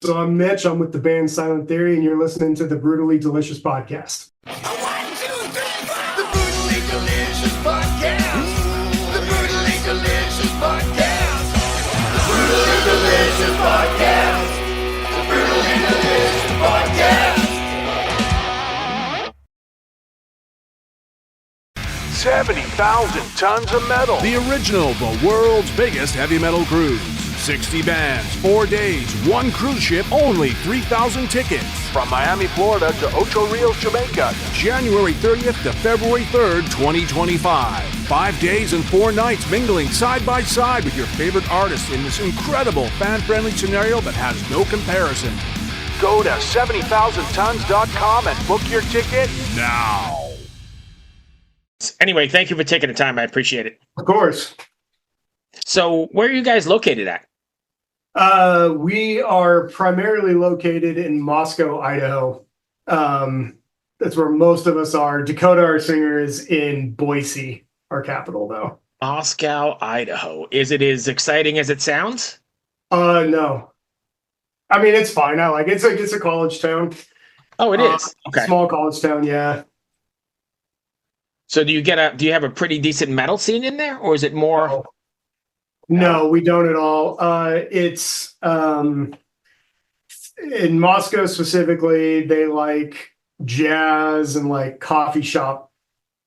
So I'm Mitch. I'm with the band Silent Theory, and you're listening to the Brutally Delicious podcast. One, two, three, four. The Brutally Delicious Podcast. The Brutally Delicious Podcast. The Brutally Delicious Podcast. The Brutally Delicious Podcast. 70,000 tons of metal. The original, the world's biggest heavy metal cruise. 60 bands, 4 days, one cruise ship, only 3,000 tickets. From Miami, Florida to Ocho Rios, Jamaica. January 30th to February 3rd, 2025. 5 days and 4 nights mingling side by side with your favorite artists in this incredible fan-friendly scenario that has no comparison. Go to 70,000tons.com and book your ticket now. Anyway, thank you for taking the time. I appreciate it. Of course. So, where are you guys located at? We are primarily located in Moscow, Idaho. That's where most of us are. Dakota, our singer, is in Boise, our capital, though. Moscow, Idaho. Is it as exciting as it sounds? No. I mean, it's fine. I like it. It's a college town. Oh, it is. Okay. Small college town, yeah. So do you have a pretty decent metal scene in there, or is it more? No, we don't at all. It's in Moscow specifically, they like jazz and like coffee shop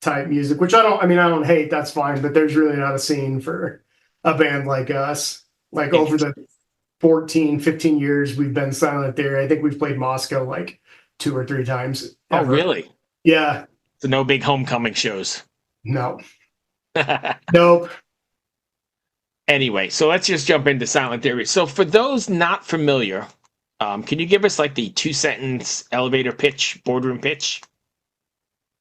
type music, which I don't hate, that's fine, but there's really not a scene for a band like us. Like over the 14, 15 years we've been Silent Theory, I think we've played Moscow like 2 or 3 times ever. Oh, really? Yeah. So no big homecoming shows. No. Nope. Anyway, so let's just jump into Silent Theory. So for those not familiar, can you give us like the 2-sentence elevator pitch, boardroom pitch?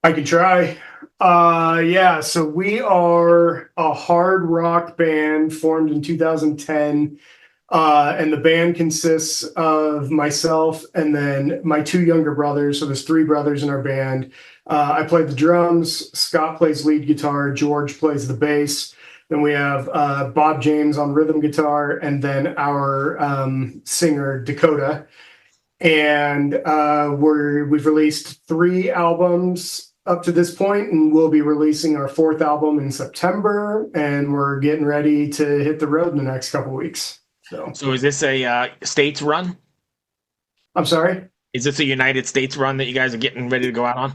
I can try. Yeah, so we are a hard rock band formed in 2010. And the band consists of myself and then my 2 younger brothers. So there's 3 brothers in our band. I play the drums. Scott plays lead guitar. George plays the bass. Then we have Bob James on rhythm guitar, and then our singer Dakota. And we've released 3 albums up to this point, and we'll be releasing our 4th album in September. And we're getting ready to hit the road in the next couple weeks. So is this a States run? I'm sorry? Is this a United States run that you guys are getting ready to go out on?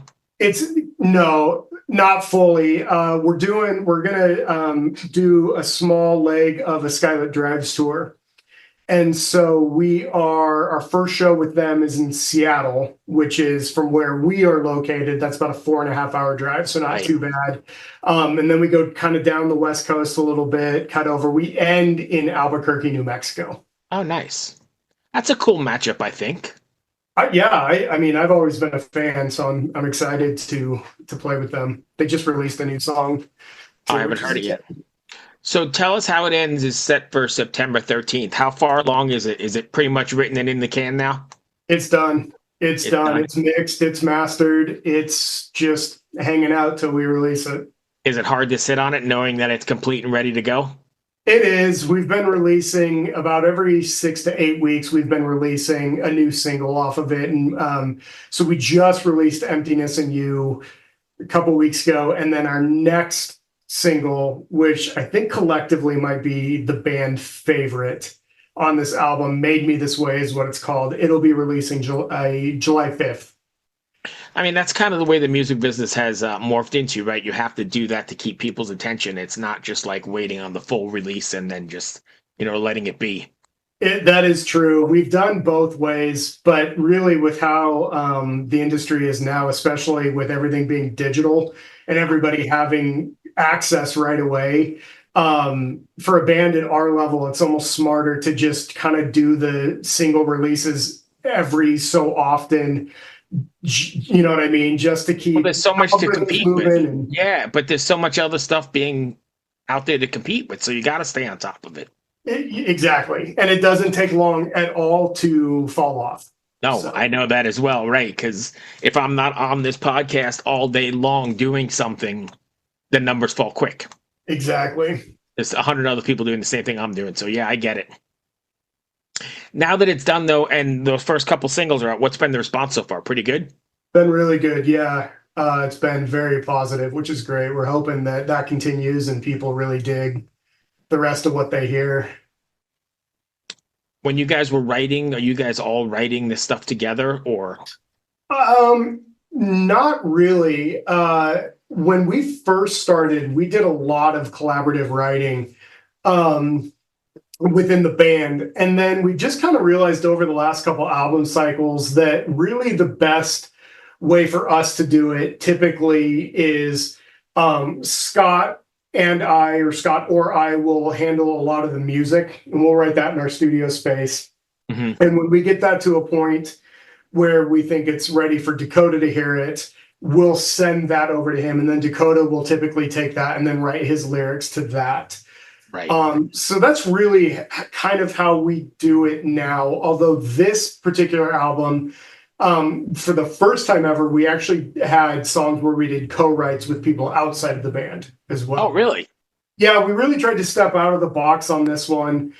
No, not fully. We're gonna do a small leg of a Skylit Drives tour. And so our first show with them is in Seattle, which is from where we are located. That's about a 4.5-hour drive, so not too bad. And then we go kind of down the West Coast a little bit, cut over. We end in Albuquerque, New Mexico. Oh, nice. That's a cool matchup, I think. I mean, I've always been a fan, so I'm excited to play with them. They just released a new song. I haven't heard it yet. So tell us how it ends is set for September 13th. How far along is it? Is it pretty much written and in the can now? It's done. It's done. It's mixed. It's mastered. It's just hanging out till we release it. Is it hard to sit on it knowing that it's complete and ready to go? It is. We've been releasing about every 6 to 8 weeks. We've been releasing a new single off of it. And so we just released Emptiness in You a couple weeks ago. And then our next single, which I think collectively might be the band favorite on this album, Made Me This Way is what it's called. It'll be releasing July 5th. I mean, that's kind of the way the music business has morphed into, right? You have to do that to keep people's attention. It's not just like waiting on the full release and then just, letting it be. That is true. We've done both ways, but really with how the industry is now, especially with everything being digital and everybody having access right away, for a band at our level, it's almost smarter to just kind of do the single releases every so often. You know what I mean? Just to keep. Well, there's so much to compete with. Yeah, but there's so much other stuff being out there to compete with, so you got to stay on top of it. Exactly, and it doesn't take long at all to fall off. No, so. I know that as well, right? Because if I'm not on this podcast all day long doing something, the numbers fall quick. Exactly. There's 100 other people doing the same thing I'm doing, so yeah, I get it. Now that it's done though, and those first couple singles are out, what's been the response so far? Pretty good. Been really good. Yeah. It's been very positive, which is great. We're hoping that that continues and people really dig the rest of what they hear. When you guys were writing, are you guys all writing this stuff together, or? Not really. When we first started, we did a lot of collaborative writing um, within the band. And then we just kind of realized over the last couple album cycles that really the best way for us to do it typically is Scott and I, or Scott or I, will handle a lot of the music, and we'll write that in our studio space. Mhm. And when we get that to a point where we think it's ready for Dakota to hear it, we'll send that over to him, and then Dakota will typically take that and then write his lyrics to that. Right. So that's really kind of how we do it now. Although this particular album, for the first time ever, we actually had songs where we did co-writes with people outside of the band as well. Oh, really? Yeah, we really tried to step out of the box on this one,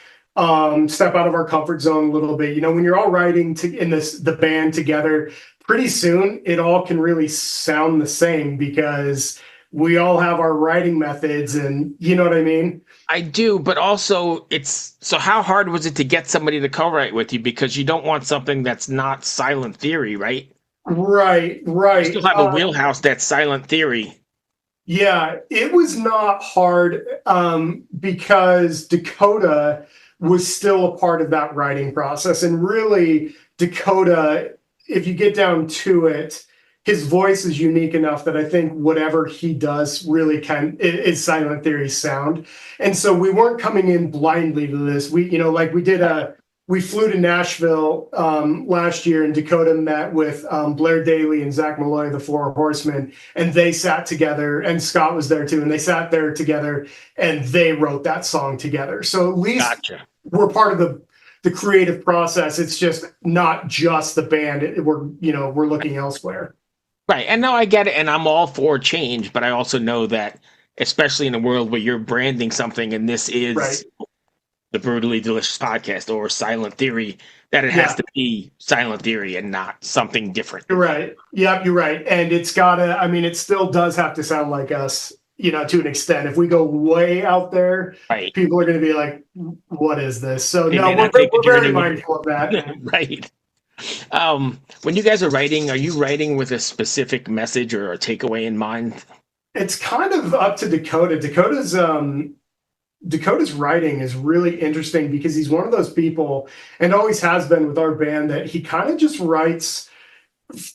step out of our comfort zone a little bit. You know, when you're all writing in the band together, pretty soon it all can really sound the same because we all have our writing methods, and you know what I mean? I do, but also so how hard was it to get somebody to co-write with you? Because you don't want something that's not Silent Theory, right? Right, You right. still have a wheelhouse that's Silent Theory. Yeah, it was not hard because Dakota was still a part of that writing process. And really, Dakota, if you get down to it, his voice is unique enough that I think whatever he does really is Silent Theory sound. And so we weren't coming in blindly to this. Like we flew to Nashville last year, and Dakota met with Blair Daly and Zach Malloy, the Four Horsemen, and they sat together, and Scott was there too, and they sat there together and they wrote that song together. So at least Gotcha. we're part of the creative process. It's just not just the band. We're looking elsewhere. Right. And no, I get it. And I'm all for change, but I also know that, especially in a world where you're branding something and this is Right. the Brutally Delicious podcast or Silent Theory, that it has to be Silent Theory and not something different. You're right. Yep, you're right. And it still does have to sound like us, to an extent. If we go way out there, Right. people are going to be like, what is this? So They no, may not we're take the very journey with mindful of that. Right. When you guys are writing, are you writing with a specific message or a takeaway in mind? It's kind of up to Dakota. Dakota's writing is really interesting because he's one of those people, and always has been with our band, that he kind of just writes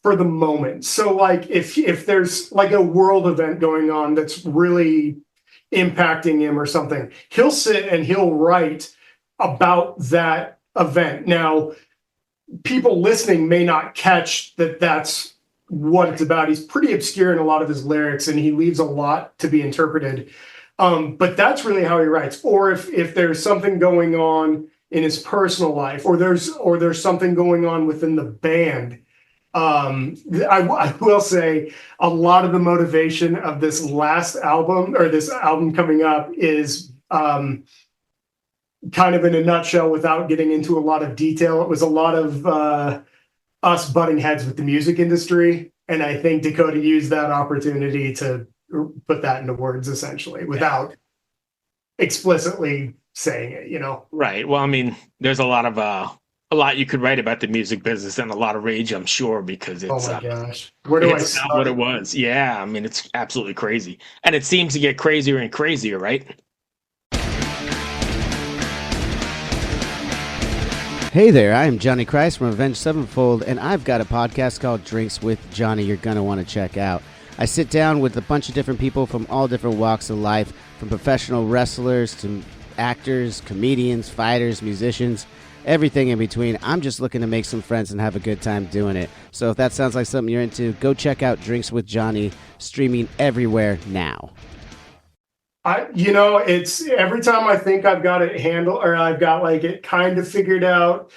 for the moment. So like if there's like a world event going on that's really impacting him or something, he'll sit and he'll write about that event. Now, people listening may not catch that that's what it's about. He's pretty obscure in a lot of his lyrics, and he leaves a lot to be interpreted. But that's really how he writes. Or if there's something going on in his personal life, or there's something going on within the band. I will say a lot of the motivation of this last album, or this album coming up, is kind of in a nutshell, without getting into a lot of detail. It was a lot of us butting heads with the music industry. And I think Dakota used that opportunity to put that into words, essentially, without explicitly saying it. Right. Well, I mean, there's a lot you could write about the music business, and a lot of rage, I'm sure, because it's oh my gosh, where do I it's start? not what it was. Yeah, I mean, it's absolutely crazy, and it seems to get crazier and crazier, right? Hey there, I am Johnny Christ from Avenged Sevenfold, and I've got a podcast called Drinks with Johnny you're going to want to check out. I sit down with a bunch of different people from all different walks of life, from professional wrestlers to actors, comedians, fighters, musicians, everything in between. I'm just looking to make some friends and have a good time doing it. So if that sounds like something you're into, go check out Drinks with Johnny, streaming everywhere now. It's every time I think I've got it handled, or I've got like it kind of figured out,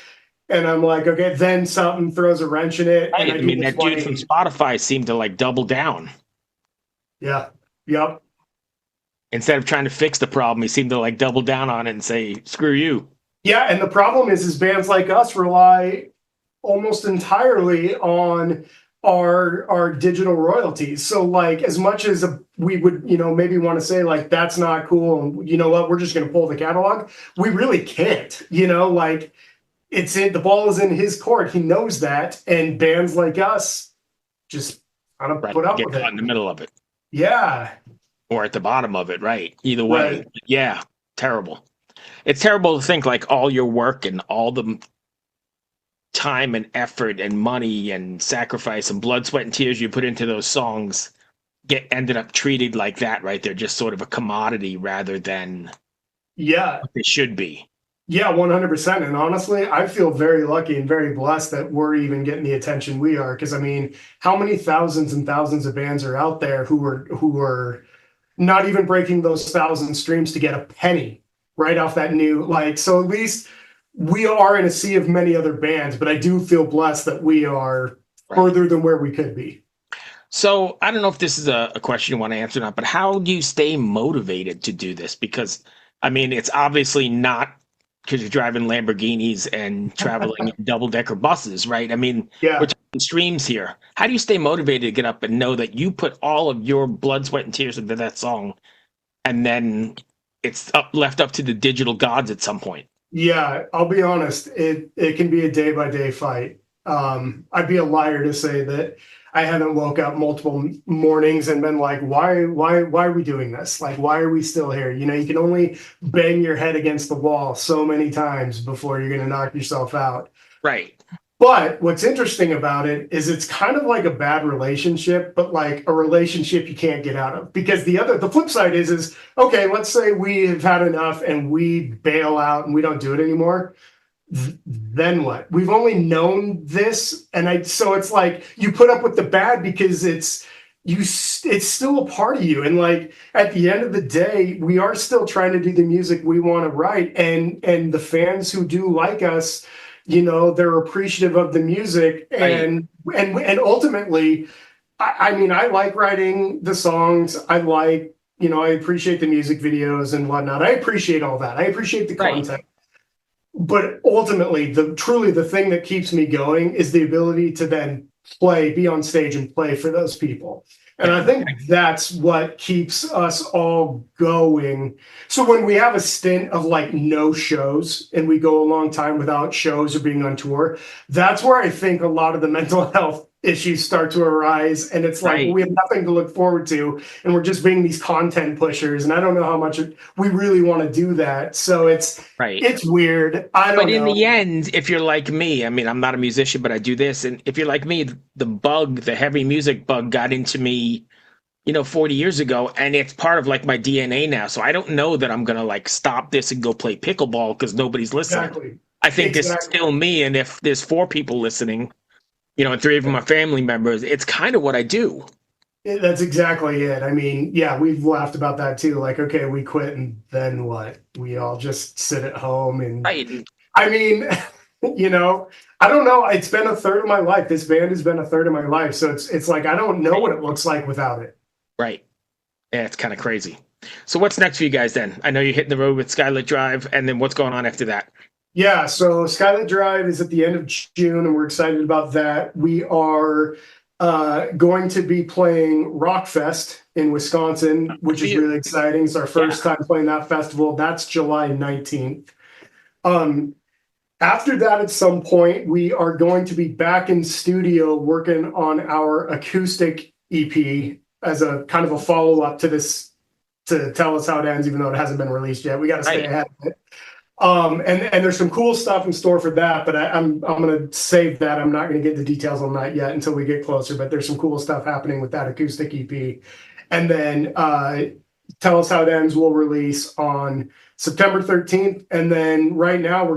and I'm like, okay, then something throws a wrench in it. Right. And I mean, that dude from Spotify seemed to like double down. Yeah. Yep. Instead of trying to fix the problem, he seemed to like double down on it and say, "Screw you." Yeah, and the problem is bands like us rely almost entirely on our digital royalties. So like as much as we would, maybe want to say like that's not cool and you know what, we're just going to pull the catalog, we really can't, like the ball is in his court. He knows that, and bands like us just kind of Right. put up Get with caught it. in the middle of it Yeah, or at the bottom of it. Right. Either way. right. Yeah. Terrible. It's terrible to think like all your work and all the time and effort and money and sacrifice and blood, sweat, and tears you put into those songs ended up treated like that, right? They're just sort of a commodity rather than Yeah, what they should be. yeah, 100%. And honestly, I feel very lucky and very blessed that we're even getting the attention we are. Because I mean, how many thousands and thousands of bands are out there who are not even breaking those 1,000 streams to get a penny right off that new, like, so at least we are in a sea of many other bands, but I do feel blessed that we are further than where we could be. So I don't know if this is a question you want to answer or not, but how do you stay motivated to do this? Because I mean, it's obviously not because you're driving Lamborghinis and traveling in double-decker buses, right? I mean, Yeah. we're talking streams here. How do you stay motivated to get up and know that you put all of your blood, sweat, and tears into that song, and then it's left up to the digital gods at some point? Yeah, I'll be honest. It can be a day by day fight. I'd be a liar to say that I haven't woke up multiple mornings and been like, why are we doing this? Like, why are we still here? You can only bang your head against the wall so many times before you're going to knock yourself out. Right. But what's interesting about it is it's kind of like a bad relationship, but like a relationship you can't get out of. Because the flip side is okay, let's say we have had enough and we bail out and we don't do it anymore. Then what? We've only known this, so it's like you put up with the bad because it's still a part of you. And like at the end of the day, we are still trying to do the music we want to write, and the fans who do like us, they're appreciative of the music, and ultimately, I mean, I like writing the songs. I like, I appreciate the music videos and whatnot. I appreciate all that. I appreciate the content. But ultimately, the thing that keeps me going is the ability to then be on stage and play for those people. And I think that's what keeps us all going. So when we have a stint of like no shows and we go a long time without shows or being on tour, that's where I think a lot of the mental health issues start to arise. And it's like, we have nothing to look forward to. And we're just being these content pushers. And I don't know how much we really want to do that. So it's weird. I don't know. But in the end, if you're like me, I mean, I'm not a musician, but I do this. And if you're like me, the heavy music bug got into me, 40 years ago. And it's part of like my DNA now. So I don't know that I'm going to like stop this and go play pickleball because nobody's listening. Exactly. I think this is still me. And if there's 4 people listening, and 3 of them are family members, it's kind of what I do. That's exactly it. I mean, yeah, we've laughed about that too. Like, okay, we quit and then what? We all just sit at home and I mean, I don't know. It's been a third of my life. This band has been a third of my life. So it's like, I don't know what it looks like without it. Right. Yeah, it's kind of crazy. So what's next for you guys then? I know you're hitting the road with Skylit Drive, and then what's going on after that? Yeah, so Skylit Drive is at the end of June, and we're excited about that. We are going to be playing Rockfest in Wisconsin, which is really exciting. It's our first time playing that festival. That's July 19th. After that, at some point, we are going to be back in studio working on our acoustic EP as a kind of a follow-up to this, to Tell Us How It Ends, even though it hasn't been released yet. We got to stay ahead of it. And there's some cool stuff in store for that, but I'm going to save that. I'm not going to get the details on that yet until we get closer, but there's some cool stuff happening with that acoustic EP. And then Tell Us How It Ends will release on September 13th. And then right now we're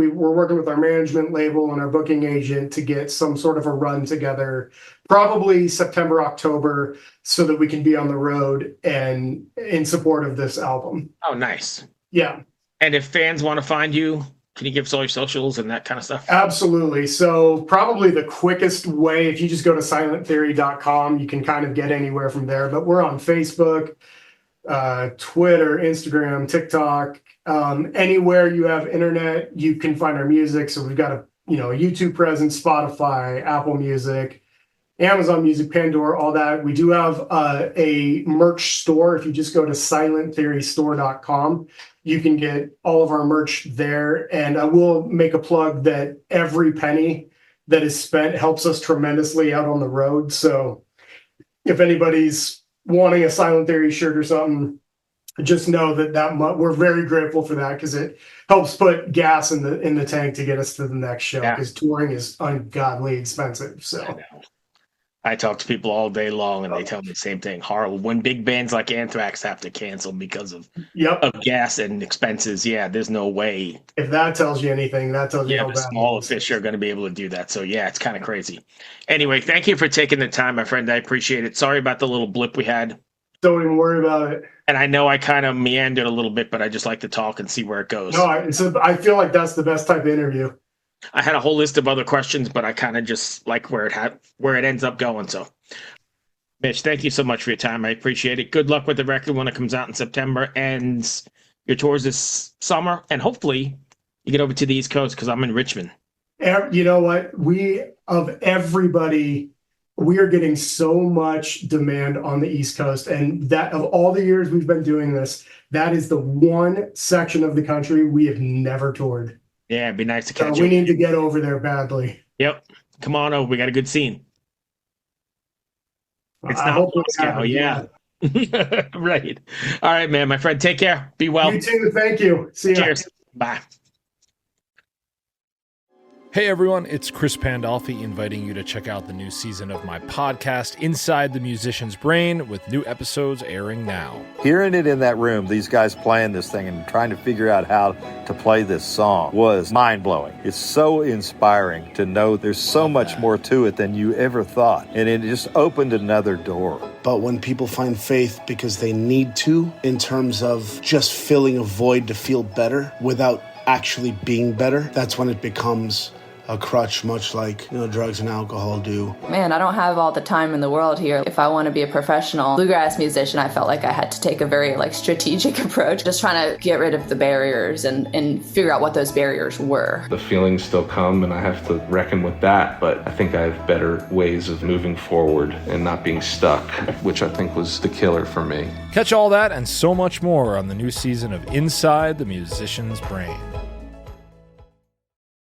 working with our management label and our booking agent to get some sort of a run together, probably September, October, so that we can be on the road and in support of this album. Oh, nice. Yeah. And if fans want to find you, can you give us all your socials and that kind of stuff? Absolutely. So probably the quickest way, if you just go to silenttheory.com, you can kind of get anywhere from there. But we're on Facebook, Twitter, Instagram, TikTok, anywhere you have internet, you can find our music. So we've got a YouTube presence, Spotify, Apple Music, Amazon Music, Pandora, all that. We do have a merch store. If you just go to silenttheorystore.com, you can get all of our merch there. And I will make a plug that every penny that is spent helps us tremendously out on the road. So if anybody's wanting a Silent Theory shirt or something, just know that we're very grateful for that, because it helps put gas in the tank to get us to the next show, because touring is ungodly expensive. So I talk to people all day long, and they tell me the same thing. Horrible. When big bands like Anthrax have to cancel because of gas and expenses, there's no way. If that tells you anything, that tells you how the bad smaller fish are going to be able to do that. So it's kind of crazy. Anyway, thank you for taking the time, my friend. I appreciate it. Sorry about the little blip we had. Don't even worry about it. And I know I kind of meandered a little bit, but I just like to talk and see where it goes. No, I feel like that's the best type of interview. I had a whole list of other questions, but I kind of just like where it ends up going. So, Mitch, thank you so much for your time. I appreciate it. Good luck with the record when it comes out in September, and your tours this summer. And hopefully you get over to the East Coast, because I'm in Richmond. You know what? We are getting so much demand on the East Coast, and that of all the years we've been doing this, that is the one section of the country we have never toured. Yeah, it'd be nice to catch up. We need to get over there badly. Yep. Come on over. We got a good scene. It's not Moscow. Yeah. Right. All right, man. My friend, take care. Be well. You too. Thank you. See you. Cheers. Bye. Hey everyone, it's Chris Pandolfi inviting you to check out the new season of my podcast, Inside the Musician's Brain, with new episodes airing now. Hearing it in that room, these guys playing this thing and trying to figure out how to play this song was mind-blowing. It's so inspiring to know there's so much more to it than you ever thought. And it just opened another door. But when people find faith because they need to, in terms of just filling a void to feel better without actually being better, that's when it becomes a crutch, much like drugs and alcohol do. Man, I don't have all the time in the world here. If I want to be a professional bluegrass musician, I felt like I had to take a very strategic approach, just trying to get rid of the barriers and figure out what those barriers were. The feelings still come, and I have to reckon with that, but I think I have better ways of moving forward and not being stuck, which I think was the killer for me. Catch all that and so much more on the new season of Inside the Musician's Brain.